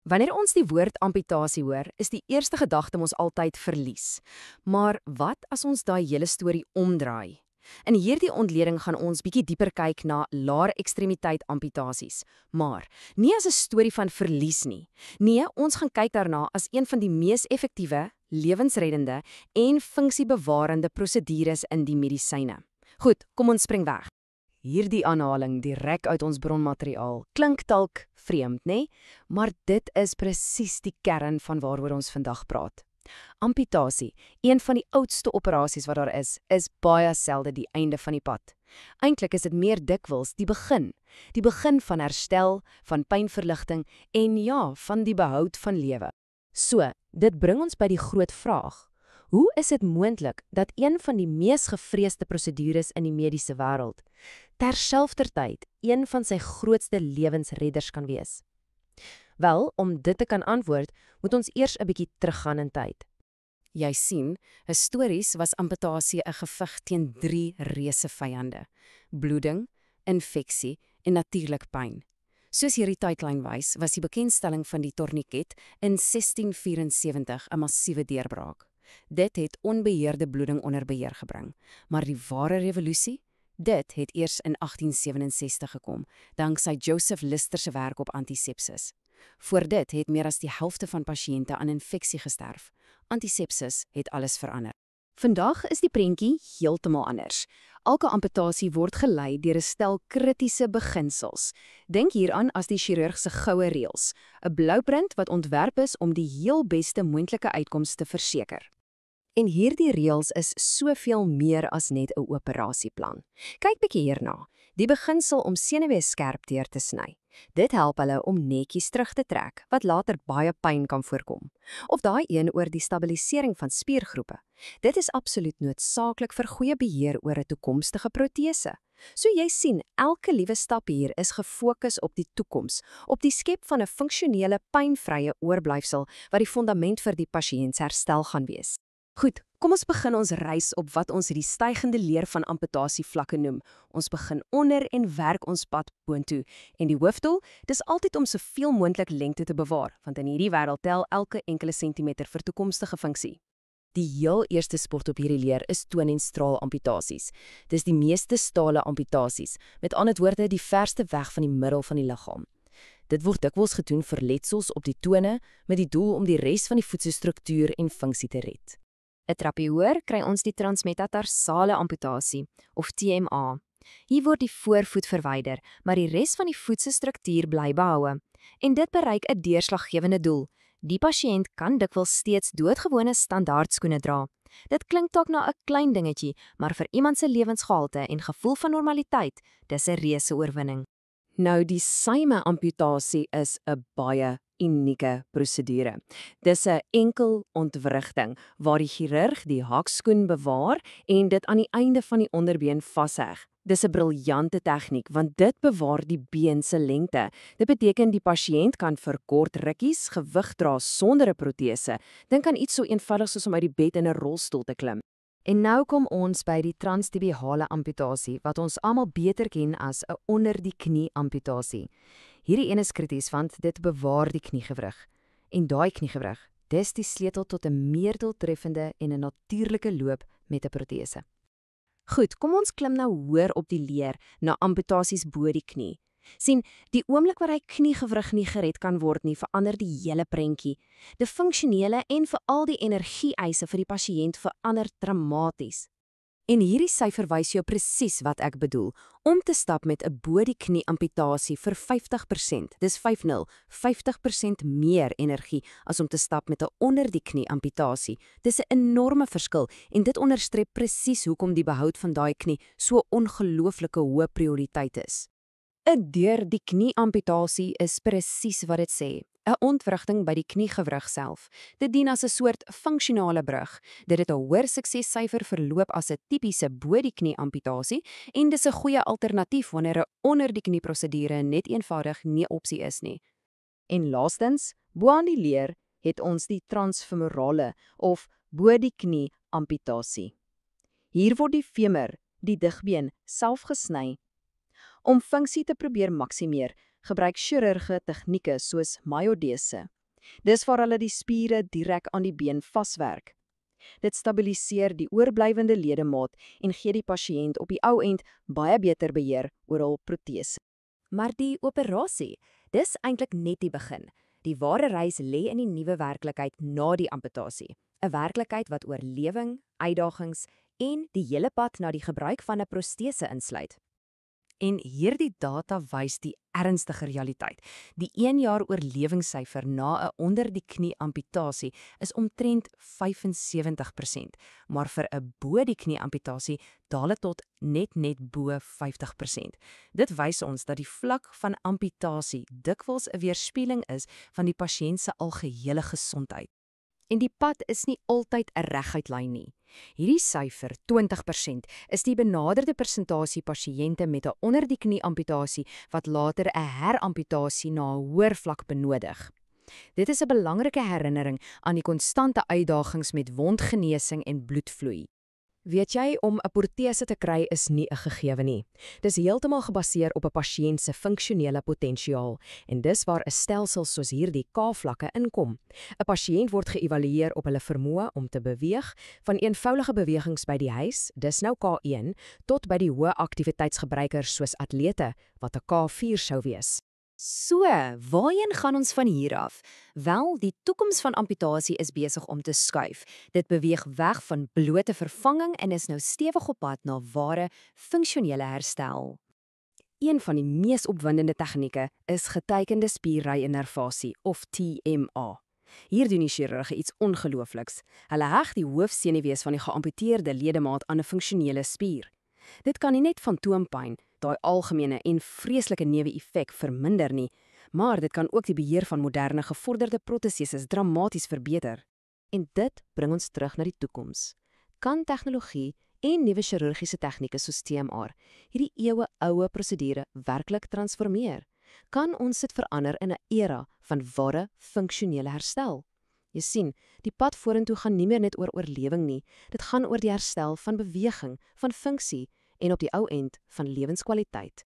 Wanneer ons die woord amputasie hoor, is die eerste gedagte ons altyd verlies. Maar wat as ons daai hele storie omdraai? In hierdie ontleding gaan ons bietjie dieper kyk na laer ekstremiteit amputasies, maar nie as 'n storie van verlies nie. Nee, ons gaan kyk daarna as een van die mees effektiewe, lewensreddende en funksiebewarende prosedures in die medisyne. Goed, kom ons spring weg. Hierdie aanhaling direk uit ons bronmateriaal klink dalk vreemd, né? Maar dit is presies die kern van waaroor ons vandag praat. Amputasie, een van die oudste operasies wat daar is baie selde die einde van die pad. Eintlik is dit meer dikwels die begin van herstel, van pynverligting en ja, van die behoud van lewe. So, dit bring ons by die groot vraag. Hoe is dit moontlik dat een van die mees gevreesde prosedures in die mediese wêreld terselfdertyd een van sy grootste lewensredders kan wees? Wel, om dit te kan antwoord, moet ons eers 'n bietjie teruggaan in tyd. Jy sien, histories was amputasie 'n geveg teen 3 reuse vyande: bloeding, infeksie en natuurlik pyn. Soos hierdie tydlyn wys, was die bekendstelling van die tourniquet in 1674 'n massiewe deurbraak. Dit het onbeheerde bloeding onder beheer gebring, maar die ware revolusie, dit het eers in 1867 gekom, danksy Joseph Lister se werk op antisepsis. Voor dit het meer as die helfte van pasiënte aan infeksie gesterf. Antisepsis het alles verander. Vandag is die prentjie heeltemal anders. Elke amputasie word gelei deur 'n stel kritiese beginsels. Dink hieraan as die chirurg se goue reëls, 'n blouprint wat ontwerp is om die heel beste moontlike uitkoms te verseker. En hierdie reëls is soveel meer as net 'n operasieplan. Kyk bietjie hierna. Die beginsel om senuwee skerp deur te sny. Dit help hulle om netjies terug te trek, wat later baie pyn kan voorkom. Of daai een oor die stabilisering van spiergroepe. Dit is absoluut noodsaaklik vir goeie beheer oor 'n toekomstige protese. So jy sien, elke liewe stap hier is gefokus op die toekoms, op die skep van 'n funksionele pynvrye oorblyfsel wat die fondament vir die pasiënt se herstel gaan wees. Goed, kom ons begin ons reis op wat ons die stygende leer van amputasievlakke noem. Ons begin onder en werk ons pad boontoe. En die hoofdoel, dis altyd om soveel moontlik lengte te bewaar, want in hierdie wêreld tel elke enkele sentimeter vir toekomstige funksie. Die heel eerste sport op hierdie leer is toon- en straalamputasies. Dis die meeste stale amputasies, met ander woorde die verste weg van die middel van die liggaam. Dit word dikwels gedoen vir letsels op die tone, met die doel om die res van die voet se struktuur en funksie te red. 'n Trappie hoër kry ons die transmetatarsale amputasie, of TMA. Hier word die voorvoet verwyder, maar die res van die voet se struktuur bly behoue. En dit bereik 'n deurslaggewende doel. Die pasiënt kan dikwels steeds doodgewone standaardskoene dra. Dit klink dalk na 'n klein dingetjie, maar vir iemand se lewensgehalte en gevoel van normaliteit, dis 'n reuse oorwinning. Nou, die syme-amputasie is 'n baie unieke prosedure. Dis 'n enkel ontwrigting waar die chirurg die hakskoen bewaar en dit aan die einde van die onderbeen vasheg. Dis 'n briljante tegniek want dit bewaar die been se lengte. Dit beteken die pasiënt kan vir kort rukkies gewig dra sonder 'n protese. Dink aan iets so eenvoudig soos om uit die bed in 'n rolstoel te klim. En nou kom ons by die transtibiale amputasie wat ons almal beter ken as 'n onder die knie amputasie. Hierdie een is krities want dit bewaar die kniegewrig. En daai kniegewrig, dis die sleutel tot 'n meer doeltreffende en 'n natuurlike loop met 'n protese. Goed, kom ons klim nou hoër op die leer na amputasies bo die knie. Sien, die oomblik waar hy kniegewrig nie gered kan word nie, verander die hele prentjie. Die funksionele en veral die energie-eise vir die pasiënt verander dramaties. En hierdie syfer wys jou presies wat ek bedoel. Om te stap met 'n bo die knie amputasie vir 50%, dis 50% meer energie as om te stap met 'n onder die knie amputasie. Dis 'n enorme verskil en dit onderstreep presies hoekom die behoud van daai knie so ongelooflike hoë prioriteit is. 'n Deur die knie amputasie is presies wat dit sê. 'n Ontwrigting by die kniegewrig self. Dit dien as 'n soort funksionale brug. Dit het 'n hoër suksessyfer verloop as 'n tipiese bo die knie amputasie en dis 'n goeie alternatief wanneer 'n onder die knie prosedure net eenvoudig nie 'n opsie is nie. En laastens, bo aan die leer het ons die transfemorale of bo die knie amputasie. Hier word die femur, die digbeen, self gesny. Om funksie te probeer maksimeer, gebruik chirurge tegnieke soos myodese, Dis waar hulle die spiere direk aan die been vaswerk. Dit stabiliseer die oorblywende ledemaat en gee die pasiënt op die ou end baie beter beheer oor hul protese. Maar die operasie, dis eintlik net die begin. Die ware reis lê in die nuwe werklikheid na die amputasie. 'n Werklikheid wat oorlewing, uitdagings en die hele pad na die gebruik van 'n protese insluit. En hierdie data wys die ernstige realiteit. Die 1 jaar oorlewingssyfer na 'n onder die knie amputasie is omtrent 75%, maar vir 'n bo die knie amputasie daal dit tot net bo 50%. Dit wys ons dat die vlak van amputasie dikwels 'n weerspieëling is van die pasiënt se algehele gesondheid. En die pad is nie altyd 'n reguit lyn nie. Hierdie syfer, 20%, is die benaderde persentasie pasiënte met 'n onder die knie amputasie wat later 'n heramputasie na 'n hoër vlak benodig. Dit is 'n belangrike herinnering aan die konstante uitdagings met wondgenesing en bloedvloei. Weet jy, om 'n protese te kry is nie 'n gegewe nie. Dis heeltemal gebaseer op 'n pasiënt se funksionele potensiaal en dis waar 'n stelsel soos hierdie K-vlakke inkom. 'n Pasiënt word geëvalueer op hulle vermoë om te beweeg, van eenvoudige bewegings by die huis, dis nou K1, tot by die hoë aktiwiteitsgebruikers soos atlete, wat 'n K4 sou wees. So, waarheen gaan ons van hier af? Wel, die toekoms van amputasie is besig om te skuif. Dit beweeg weg van blote vervanging en is nou stewig op pad na ware, funksionele herstel. Een van die mees opwindende tegnieke is getekende spierry-innervasie of TMA. Hier doen die chirurge iets ongeloofliks. Hulle heg die hoofsenuwees van die geamputeerde ledemaat aan 'n funksionele spier. Dit kan nie net fantoompyn, daai algemene en vreeslike neeweffek verminder nie, maar dit kan ook die beheer van moderne gevorderde proteses dramaties verbeter. En dit bring ons terug na die toekoms. Kan tegnologie en nuwe chirurgiese tegnieke soos TMR hierdie eeue-oue prosedure werklik transformeer? Kan ons dit verander in 'n era van ware funksionele herstel? Jy sien, die pad vorentoe gaan nie meer net oor oorlewing nie, dit gaan oor die herstel van beweging, van funksie en op die ou end van lewenskwaliteit.